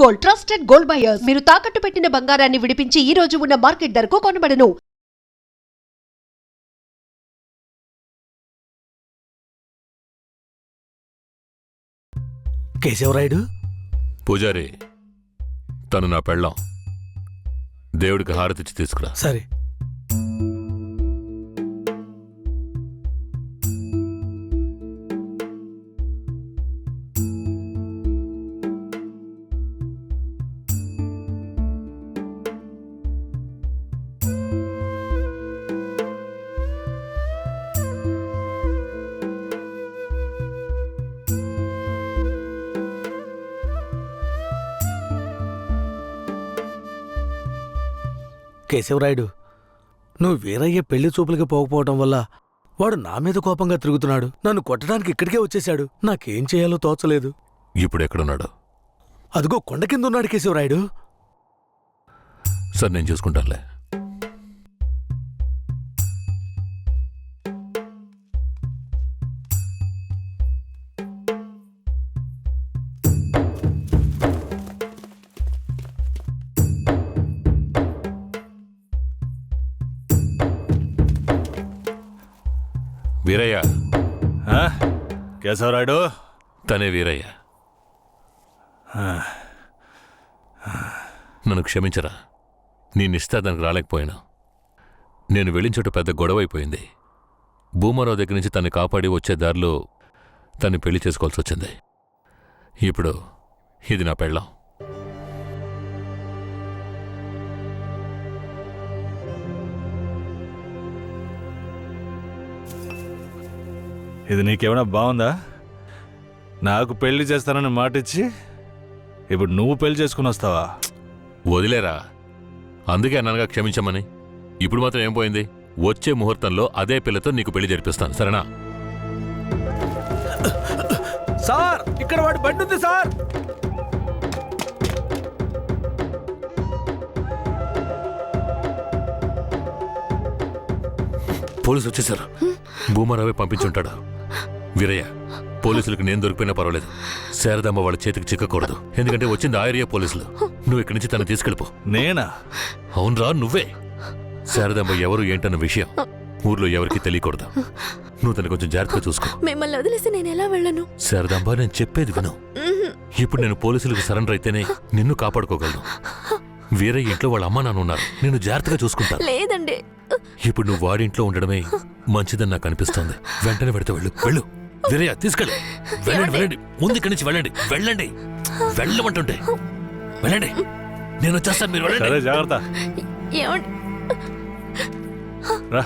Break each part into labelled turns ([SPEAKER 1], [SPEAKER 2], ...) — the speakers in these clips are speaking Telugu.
[SPEAKER 1] Gold, trusted gold buyers. మీరు తాకట్టు పెట్టిన బంగారాన్ని విడిపించి ఈ రోజు ఉన్న మార్కెట్ ధరకు కొనబడను.
[SPEAKER 2] కేశవరాయుడు
[SPEAKER 3] పూజారి, తను నా పెళ్ళాం. దేవుడికి హారతిచ్చి తీసుకురా.
[SPEAKER 2] సరే. కేశవరాయుడు, నువ్వు వీరయ్య పెళ్లి చూపులకి పోకపోవటం వల్ల వాడు నా మీద కోపంగా తిరుగుతున్నాడు. నన్ను కొట్టడానికి ఇక్కడికే వచ్చేశాడు. నాకేం చేయాలో తోచలేదు.
[SPEAKER 3] ఇప్పుడు ఎక్కడున్నాడు?
[SPEAKER 2] అదిగో కొండ కింద ఉన్నాడు కేశవరాయుడు.
[SPEAKER 3] సరే, నేను చూసుకుంటానులే. వీరయ్య.
[SPEAKER 4] కేశవరాయుడు,
[SPEAKER 3] తనే వీరయ్య. నన్ను క్షమించరా. నీ నిశ్చితార్థానికి రాలేకపోయాను. నేను వెళ్ళిన చోట పెద్ద గొడవ అయిపోయింది. భూమారావు దగ్గర నుంచి తన్ని కాపాడి వచ్చే దారిలో తన్ని పెళ్లి చేసుకోవాల్సి వచ్చింది. ఇప్పుడు ఇది నా పెళ్ళాం.
[SPEAKER 4] ఇది నీకేమైనా బాగుందా? నాకు పెళ్లి చేస్తానని మాటిచ్చి ఇప్పుడు నువ్వు పెళ్లి చేసుకుని వస్తావా?
[SPEAKER 3] వదిలేరా. అందుకే అన్నానుగా క్షమించమని. ఇప్పుడు మాత్రం ఏం పోయింది? వచ్చే ముహూర్తంలో అదే పిల్లతో నీకు పెళ్లి జరిపిస్తాను, సరేనా?
[SPEAKER 2] సార్, ఇక్కడ వాడి బండి ఉంది సార్.
[SPEAKER 3] పోలీసు వచ్చేసారు. భూమారావే పంపించుంటాడు. వీరయ్య, పోలీసులకు నేను దొరికిపోయినా పర్వాలేదు. శారదమ్మ వాళ్ళ చేతికి చిక్కకూడదు. ఎందుకంటే వచ్చింది ఆ ఏరియా పోలీసులు. నువ్వు ఇక్కడి నుంచి తను తీసుకెళ్ళిపో.
[SPEAKER 4] నేనా?
[SPEAKER 3] అవునరా, నువ్వే. శారదమ్మ ఎవరు ఏంటన్న విషయం ఊర్లో ఎవరికి తెలియకూడదు. నువ్వు తను కొంచెం జాగ్రత్తగా చూసుకో.
[SPEAKER 5] మిమ్మల్ని వదిలేసి నేను ఎలా వెళ్ళను?
[SPEAKER 3] శారదమ్మ, నేను చెప్పేది విను. ఇప్పుడు నేను పోలీసులకు సరెండర్ అయితేనే నిన్ను కాపాడుకోగలను. వీరయ్య ఇంట్లో వాళ్ళ అమ్మ నాన్న ఉన్నారు. నేను జాగ్రత్తగా చూసుకుంటా.
[SPEAKER 5] లేదండి,
[SPEAKER 3] ఇప్పుడు నువ్వు వాడింట్లో ఉండడమే మంచిదని నాకు అనిపిస్తోంది. వెంటనే పెడితే వెళ్ళు. వెళ్ళు వీరయ్య, తీసుకెళ్ళు. వెళ్ళండి, వెళ్ళండి. ముందు ఇక్కడి నుంచి వెళ్ళండి. వెళ్ళండి, వెళ్ళమంటుంటే వెళ్ళండి. నేను వచ్చేస్తాను, మీరు వెళ్ళండి.
[SPEAKER 4] సరే, జాగ్రత్త.
[SPEAKER 5] ఏమండి?
[SPEAKER 4] రా.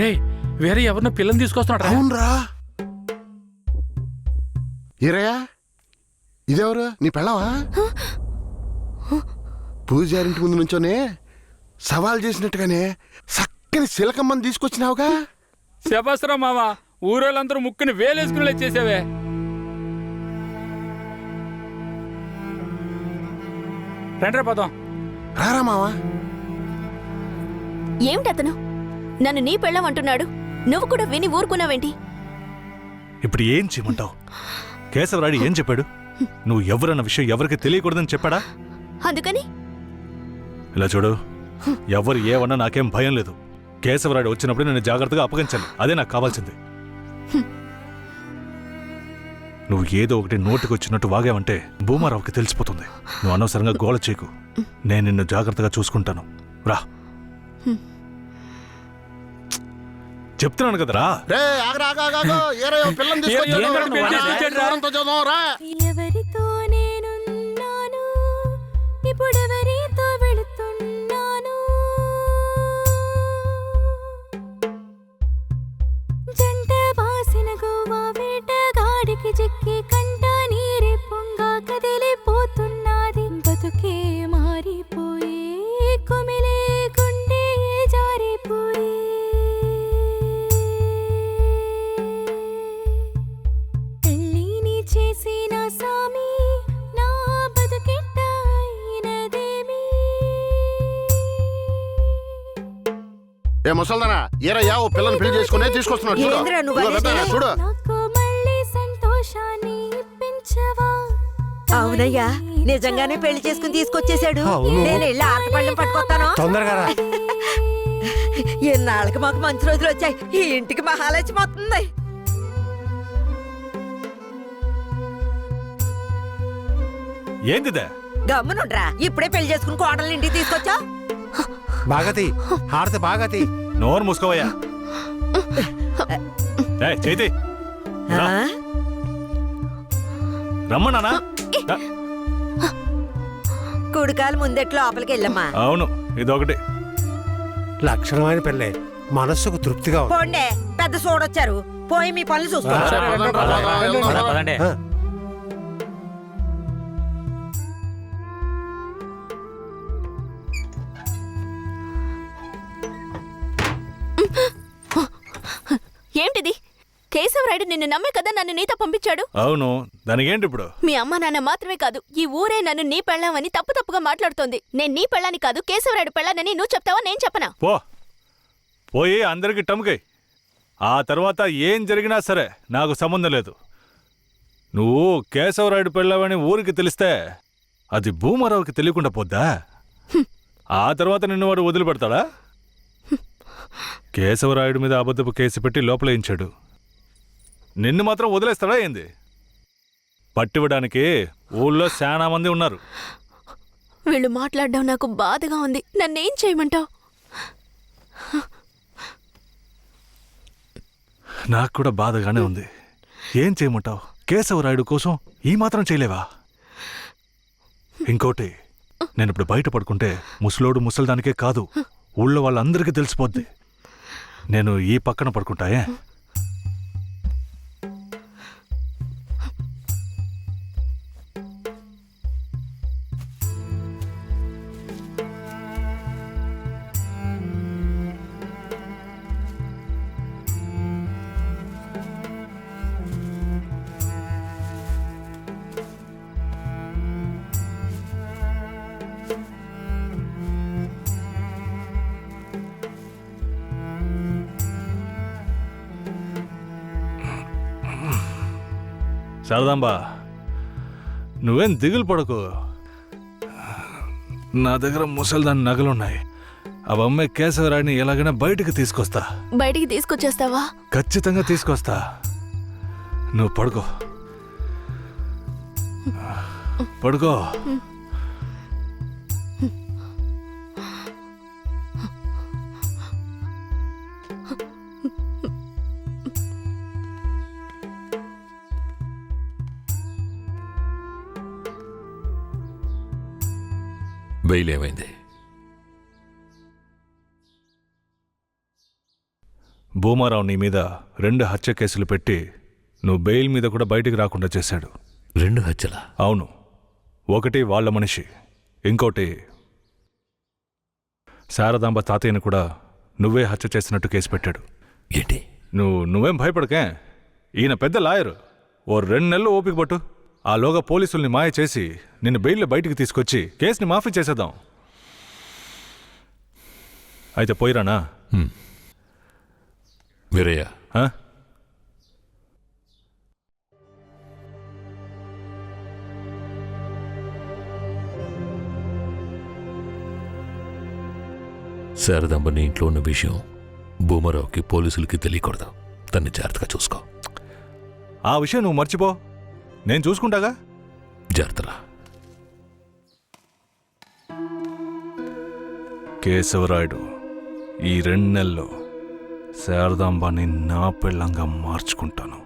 [SPEAKER 6] రే, వేరే ఎవరినో పిల్లని తీసుకొస్తున్నాడు.
[SPEAKER 7] అవునరా. ఈరయ్యా, ఇదెవరు? నీ పెళ్ళవా? పూజారింటి ముందు నుంచోనే సవాల్ చేసినట్టుగానే చక్కని శిలకమ్మని తీసుకొచ్చినావుగా.
[SPEAKER 6] శబాస్రా మామ, ఊరోళ్ళందరూ ముక్కుని వేలేసుకుని చేసావే. రండ్రా పోదాం.
[SPEAKER 7] రారా మావా.
[SPEAKER 5] ఏమిటతను నన్ను నీ పెళ్ళం అంటున్నాడు? నువ్వు కూడా విని ఊరుకున్నావేంటి?
[SPEAKER 4] ఇప్పుడు ఏం చేయమంటావు? కేశవరాయుడు ఏం చెప్పాడు? నువ్వు ఎవరన్న విషయం ఎవరికి తెలియకూడదని చెప్పాడా?
[SPEAKER 5] అందుకని
[SPEAKER 4] ఇలా చూడు, ఎవరు ఏమన్నా నాకేం భయం లేదు. కేశవరాయుడు వచ్చినప్పుడు నేను జాగ్రత్తగా అప్పగించాలి. అదే నాకు కావాల్సింది. నువ్వు ఏదో ఒకటి నోటికి వచ్చినట్టు వాగావంటే భూమారావుకి తెలిసిపోతుంది. నువ్వు అనవసరంగా గోల చేయకు. నేను నిన్ను జాగ్రత్తగా చూసుకుంటాను. రా, చెప్తున్నాను కదరా.
[SPEAKER 5] ఎవరితో నేనున్నాను, ఇప్పుడెవరితో వెళుతున్నాను?
[SPEAKER 7] ఏ ముసల్దానా ఏరయ్యా ఓ పిల్లని పెళ్లి చేసుకునే తీసుకొస్తున్నాడు చూడు.
[SPEAKER 8] ఏందిరా నువ్వు
[SPEAKER 7] ఇదిగో
[SPEAKER 8] అనేది?
[SPEAKER 7] పెద్దనా, చూడు
[SPEAKER 9] నాకు మళ్ళీ సంతోషాన్ని ఇప్పించవా?
[SPEAKER 8] అవునయ్యా నిజంగానే పెళ్లి చేసుకుని తీసుకొచ్చేసాడు. నేను వెళ్ళి ఆటపళ్ళం పట్టుకొస్తాను.
[SPEAKER 10] తొందరగా రా.
[SPEAKER 8] ఎన్నాళ్ళకి మాకు మంచి రోజులు వచ్చాయి. ఈ ఇంటికి మహాలక్ష్మి వస్తుంది.
[SPEAKER 4] ఏందిదే?
[SPEAKER 8] గమ్మునుండ్రా, ఇప్పుడే పెళ్లి చేసుకుని కోడల్ని ఇంటికి తీసుకొచ్చా.
[SPEAKER 10] బాగతి హారతి బాగతి.
[SPEAKER 4] నోరు మూసుకోవయ్యా. ఏయ్, చేతి రా. రమ్మన్నానా?
[SPEAKER 8] కుడికాలు ముందెట్లు లోపలికి వెళ్ళమ్మా.
[SPEAKER 4] అవును, ఇదొకటి.
[SPEAKER 10] లక్షణమైన పెళ్ళే, మనస్సుకు తృప్తిగా ఉంది.
[SPEAKER 8] పోండే, పెద్ద సోడొచ్చారు. పోయి మీ పనులు చూసుకో.
[SPEAKER 7] సరే, పదండి రా, వెళ్దాం రా.
[SPEAKER 10] ఆ,
[SPEAKER 5] ఏంటిది? కేశవరాయుడు నిన్ను నమ్మే కదా నన్ను నీతో పంపించాడు.
[SPEAKER 4] అవును, దానికేంటి ఇప్పుడు?
[SPEAKER 5] మీ అమ్మ నాన్న మాత్రమే కాదు, ఈ ఊరే నన్ను నీ పెళ్ళామని తప్పుగా మాట్లాడుతోంది. నేను నీ పెళ్ళాని కాదు, కేశవరాయుడు పెళ్ళానని నువ్వు చెప్తావా నేను చెప్పనా?
[SPEAKER 4] పోయి అందరికి టముకై. ఆ తర్వాత ఏం జరిగినా సరే నాకు సంబంధం లేదు. నువ్వు కేశవరాయుడు పెళ్ళావని ఊరికి తెలిస్తే అది భూమారావుకి తెలియకుండా పోద్దా? ఆ తర్వాత నిన్ను వాడు వదిలిపెడతాడా? కేశవరాయుడు మీద అబద్ధపు కేసు పెట్టి లోపలేయించాడు. నిన్ను మాత్రం వదిలేస్తాడా ఏంది? పట్టివ్వడానికి ఊళ్ళో చాలా మంది ఉన్నారు.
[SPEAKER 5] వీళ్ళు మాట్లాడడం నాకు బాధగా ఉంది. నన్నేం చేయమంటావు?
[SPEAKER 4] నాకు కూడా బాధగానే ఉంది. ఏం చేయమంటావు? కేశవరాయుడు కోసం ఈ మాత్రం చేయలేవా? ఇంకోటి, నేను ఇప్పుడు బయట పడుకుంటే ముసలోడు ముసలిదానికే కాదు, ఊళ్ళో వాళ్ళందరికీ తెలిసిపోద్ది. నేను ఈ పక్కన పడుకుంటాయే. శారదాంబా, నువ్వేం దిగులు పడకు. నా దగ్గర ముసల్దాని నగలున్నాయి. అవి అమ్మే కేశవరాయుడిని ఎలాగైనా బయటికి తీసుకొస్తా.
[SPEAKER 5] బయటికి తీసుకొచ్చేస్తావా?
[SPEAKER 4] ఖచ్చితంగా తీసుకొస్తా. నువ్వు పడుకో, పడుకో.
[SPEAKER 3] బెయిల్ ఏమైంది?
[SPEAKER 4] భూమారావు నీ మీద 2 హత్య కేసులు పెట్టి నువ్వు బెయిల్ మీద కూడా బయటికి రాకుండా చేశాడు.
[SPEAKER 3] 2 హత్యలా?
[SPEAKER 4] అవును, ఒకటి వాళ్ళ మనిషి, ఇంకోటి శారదాంబ తాతయ్యను కూడా నువ్వే హత్య చేసినట్టు కేసు పెట్టాడు.
[SPEAKER 3] ఏంటి?
[SPEAKER 4] నువ్వేం భయపడకే. ఈయన పెద్ద లాయరు. ఓ 2 నెలలు ఓపిక పట్టు. ఆలోగా పోలీసుల్ని మాయ చేసి నిన్ను బెయిల్లో బయటికి తీసుకొచ్చి కేసుని మాఫీ చేసేద్దాం. అయితే పోయిరానా?
[SPEAKER 3] వీరయ్య,
[SPEAKER 4] ఆ?
[SPEAKER 3] శారదాంబ నీ ఇంట్లో ఉన్న విషయం భూమారావుకి పోలీసులకి తెలియకూడదు. తన్ని జాగ్రత్తగా చూసుకో.
[SPEAKER 4] ఆ విషయం నువ్వు మర్చిపో, నేను చూసుకుంటాగా.
[SPEAKER 3] జాగ్రత్తరా.
[SPEAKER 4] కేశవరాయుడు, ఈ 2 నెలల్లో శారదాంబాని నా పెళ్ళంగా మార్చుకుంటాను.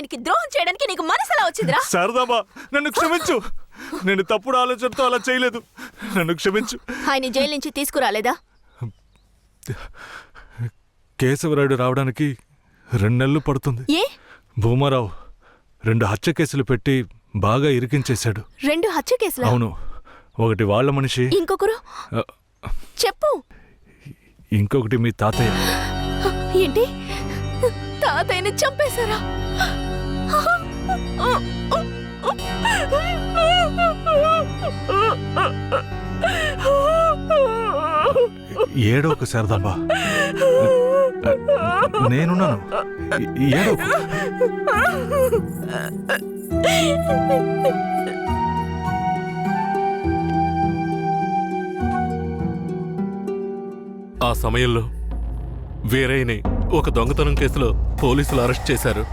[SPEAKER 5] ఆయనకి ద్రోహం చేయడానికి నీకు మనసులా వచ్చిందిరా?
[SPEAKER 4] శారదాబా, నన్ను క్షమించు. నేను తప్పుడు ఆలోచనతో అలా చేయలేదు. నన్ను క్షమించు.
[SPEAKER 5] ఆయన జైలు నుంచి తీసుకురాలేదా?
[SPEAKER 4] కేశవరాయుడు రావడానికి 2 నెలలు పడుతుంది.
[SPEAKER 5] ఏ?
[SPEAKER 4] భూమారావు 2 హత్య కేసులు పెట్టి బాగా ఇరికించేశాడు.
[SPEAKER 5] 2 హత్య కేసులా?
[SPEAKER 4] అవును. ఒకటి వాళ్ళ మనిషి,
[SPEAKER 5] ఇంకొకరు చెప్పు.
[SPEAKER 4] ఇంకొకటి మీ తాతయ్య.
[SPEAKER 5] ఏంటి, తాతయ్యని చంపేశారా?
[SPEAKER 4] ఏడోకు శారదాంబా, నేనున్నాను. ఏడోకు.
[SPEAKER 11] ఆ సమయంలో వీరయ్యని ఒక దొంగతనం కేసులో పోలీసులు అరెస్ట్ చేశారు.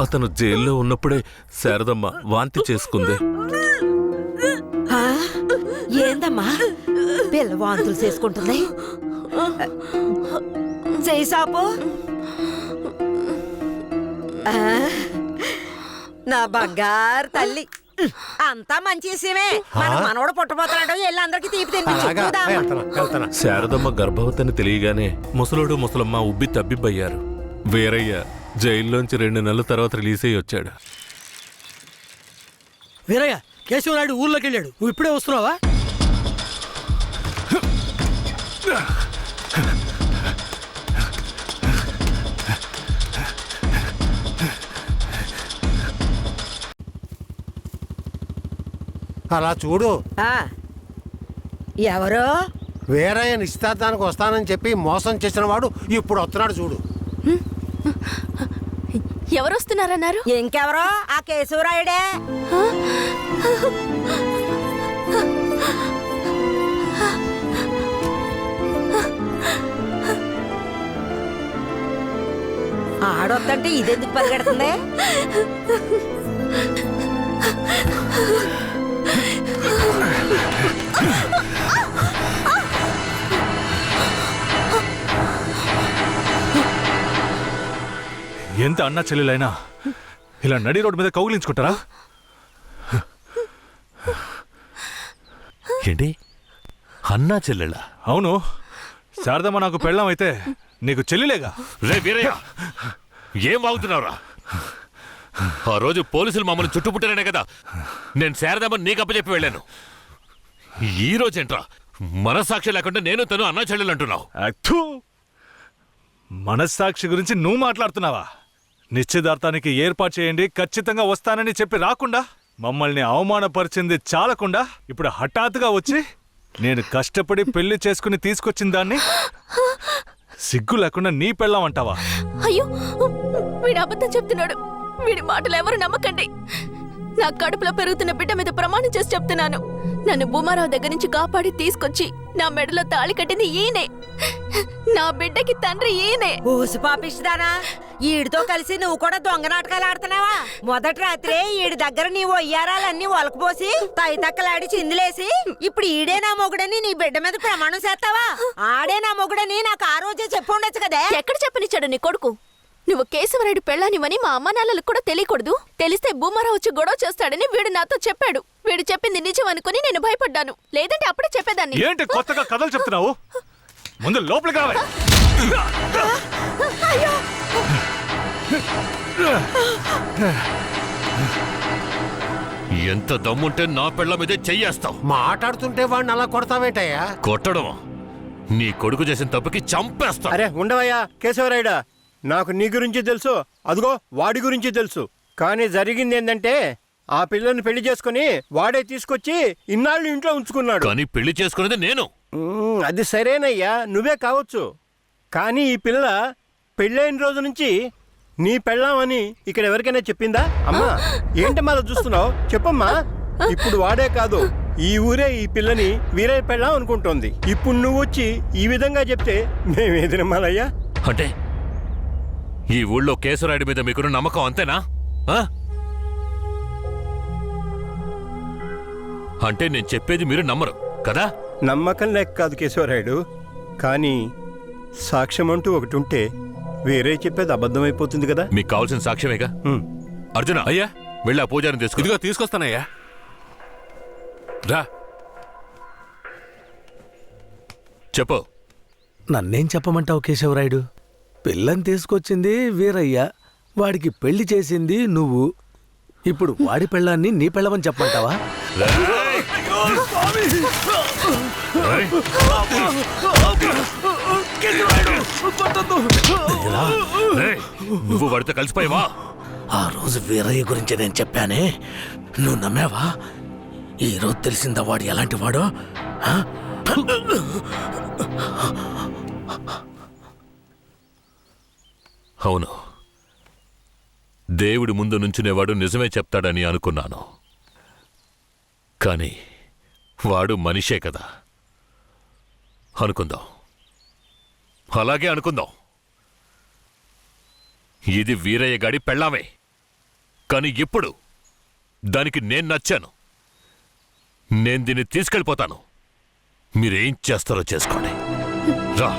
[SPEAKER 11] అతను జైల్లో ఉన్నప్పుడే శారదమ్మ వాంతి చేసుకుంది.
[SPEAKER 8] ఆ, ఏందమ్మా పిల్ల వాంతులు చేసుకుంటుంది? చేయి సాపు. ఆ, నా బంగారు తల్లి, అంతా మంచి విషయమే. మన మనవడు పుట్టబోతున్నాడు, వెళ్ళి అందరికి తీపి తినిపించు.
[SPEAKER 11] శారదమ్మ గర్భవతిని తెలియగానే ముసలోడు ముసలమ్మ ఉబ్బి తబ్బిబ్బయ్యారు. వీరయ్య జైల్లోంచి 2 నెలల తర్వాత రిలీజ్ అయ్యి వచ్చాడు.
[SPEAKER 2] వీరయ్య, కేశవరాయుడు ఊర్లోకి వెళ్ళాడు. నువ్వు ఇప్పుడే వస్తున్నావా?
[SPEAKER 10] అలా చూడు,
[SPEAKER 8] ఆ, ఎవరో
[SPEAKER 10] వీరయ్య నిశ్చితార్థానికి వస్తానని చెప్పి మోసం చేసిన వాడు ఇప్పుడు వస్తున్నాడు చూడు.
[SPEAKER 5] ఎవరొస్తున్నారన్నారు?
[SPEAKER 8] ఇంకెవరో ఆ కేశవరాయుడే. ఆడొద్దంటే ఇదెందుకు పరిగెడుతుంది?
[SPEAKER 4] ఎంత అన్నా చెల్లెలైనా ఇలా నడి రోడ్డు మీద కౌగిలించుకుంటారా?
[SPEAKER 3] ఏంటి, అన్నా చెల్లెళ్ళా?
[SPEAKER 4] అవును. శారదమ్మ నాకు పెళ్ళాం అయితే నీకు చెల్లిలేగా.
[SPEAKER 3] రే వీరయ్య, ఏం వాగుతున్నావురా? ఆ రోజు పోలీసులు మమ్మల్ని చుట్టుముట్టారనే కదా నేను శారదమ్మని నీకు అప్పచెప్పి వెళ్ళాను. ఈ రోజేంట్రా మనస్సాక్షి లేకుండా నేను తను అన్నా చెల్లెలు అంటున్నావు?
[SPEAKER 4] అత్తు, మనస్సాక్షి గురించి నువ్వు మాట్లాడుతున్నావా? నిశ్చితార్థానికి ఏర్పాటు చేయండి, ఖచ్చితంగా వస్తానని చెప్పి రాకుండా మమ్మల్ని అవమానపరిచింది చాలకుండా ఇప్పుడు హఠాత్తుగా వచ్చి నేను కష్టపడి పెళ్లి చేసుకుని తీసుకొచ్చిన దాన్ని సిగ్గు లేకుండా నీ పెళ్ళాం అంటావా?
[SPEAKER 5] అయ్యో, వీడు అబద్ధం చెప్తున్నాడు. వీడి మాటలు ఎవరు నమ్మకండి. నా కడుపులో పెరుగుతున్న బిడ్డ మీద ప్రమాణం చేసి చెప్తున్నాను. నన్ను భూమారావు దగ్గర నుంచి కాపాడి తీసుకొచ్చి నా మెడలో తాళి కట్టింది ఈయనే. నా బిడ్డకి తండ్రి ఈయనే.
[SPEAKER 8] ఊసి పాపిస్తానా? ఈడితో కలిసి నువ్వు కూడా దొంగ నాటకాలు ఆడుతున్నావా? మొదటి రాత్రే ఈడి దగ్గర నీ ఒయ్యారాలన్నీ ఒలకపోసి తైతక్కలాడి చిందులేసి ఇప్పుడు ఈడే నా మొగుడని నీ బిడ్డ మీద ప్రమాణం చేస్తావా? ఆడే నా మొగుడని నాకు ఆ రోజే చెప్పు ఉండొచ్చు కదే.
[SPEAKER 5] ఎక్కడ చెప్పనిచ్చాడు నీ కొడుకు? నువ్వు కేశవరాయుడు పెళ్ళానివని మా అమ్మ నాన్నలకు కూడా తెలియకూడదు. తెలిస్తే భూమారావు వచ్చి గొడవ చేస్తాడని వీడు నాతో చెప్పాడు. వీడు చెప్పింది నిజం అనుకుని నేను భయపడ్డాను. లేదంటే అప్పుడే చెప్పేదాన్ని.
[SPEAKER 4] ఏంటి కొత్తగా కథలు చెప్తున్నావు? ముందు లోపలికి రావే.
[SPEAKER 3] ఎంత దమ్ముంటే నా పెళ్ళ మీదే చెయ్యేస్తావు?
[SPEAKER 10] మాట్లాడుతుంటే వాడిని అలా కొడతావేంటయ్యా?
[SPEAKER 3] కొట్టడమా? నీ కొడుకు చేసిన తప్పుకి చంపేస్తా.
[SPEAKER 12] అరే ఉండవయ్యా కేశవరాయుడా, నాకు నీ గురించి తెలుసు, అదిగో వాడి గురించి తెలుసు. కానీ జరిగింది ఏంటంటే ఆ పిల్లని పెళ్లి చేసుకుని వాడే తీసుకొచ్చి ఇన్నాళ్ళు ఇంట్లో ఉంచుకున్నాడు.
[SPEAKER 3] కానీ పెళ్లి చేసుకునేది నేను.
[SPEAKER 12] అది సరేనయ్యా, నువ్వే కావచ్చు. కానీ ఈ పిల్ల పెళ్ళైన రోజు నుంచి నీ పెళ్ళామని ఇక్కడ ఎవరికైనా చెప్పిందా? అమ్మా, ఏంటి మళ్ళీ చూస్తున్నావు? చెప్పమ్మా. ఇప్పుడు వాడే కాదు, ఈ ఊరే ఈ పిల్లని వీరయ్య పెళ్ళాం అనుకుంటోంది. ఇప్పుడు నువ్వు వచ్చి ఈ విధంగా చెప్తే మేమేది నమ్మాలయ్యా?
[SPEAKER 3] అంటే ఈ ఊళ్ళో కేశవరాయుడి మీద మీకున్న నమ్మకం అంతేనా? అంటే నేను చెప్పేది మీరు నమ్మరు కదా?
[SPEAKER 12] నమ్మకం లేక కాదు కేశవరాయుడు, కానీ సాక్ష్యం అంటూ ఒకటి ఉంటే వేరే చెప్పేది అబద్ధమైపోతుంది కదా.
[SPEAKER 3] మీకు కావాల్సిన సాక్ష్యమేగా. అర్జున,
[SPEAKER 11] అయ్యా
[SPEAKER 3] వెళ్ళి ఆ పూజారిని తీసుకో.
[SPEAKER 11] ఇదిగో తీసుకొస్తానయ్యా. రా.
[SPEAKER 3] చెప్పు.
[SPEAKER 2] నన్నేం చెప్పమంటావు కేశవరాయుడు? పిల్లని తీసుకొచ్చింది వీరయ్య, వాడికి పెళ్లి చేసింది నువ్వు. ఇప్పుడు వాడి పెళ్ళాన్ని నీ పెళ్ళమని చెప్పమంటావా?
[SPEAKER 3] నువ్వు వాడితో కలిసిపోయావా?
[SPEAKER 2] ఆ రోజు వీరయ్య గురించి నేను చెప్పానే, నువ్వు నమ్మావా? ఈరోజు తెలిసిందా వాడు ఎలాంటి వాడో?
[SPEAKER 3] అవును, దేవుడి ముందు నుంచునేవాడు నిజమే చెప్తాడని అనుకున్నాను. కానీ వాడు మనిషే కదా. అనుకుందాం, అలాగే అనుకుందాం. ఇది వీరయ్య గాడి పెళ్ళామే. కానీ ఇప్పుడు దానికి నేను నచ్చాను. నేను దీన్ని తీసుకెళ్ళిపోతాను. మీరేం చేస్తారో చేసుకోండి. రా.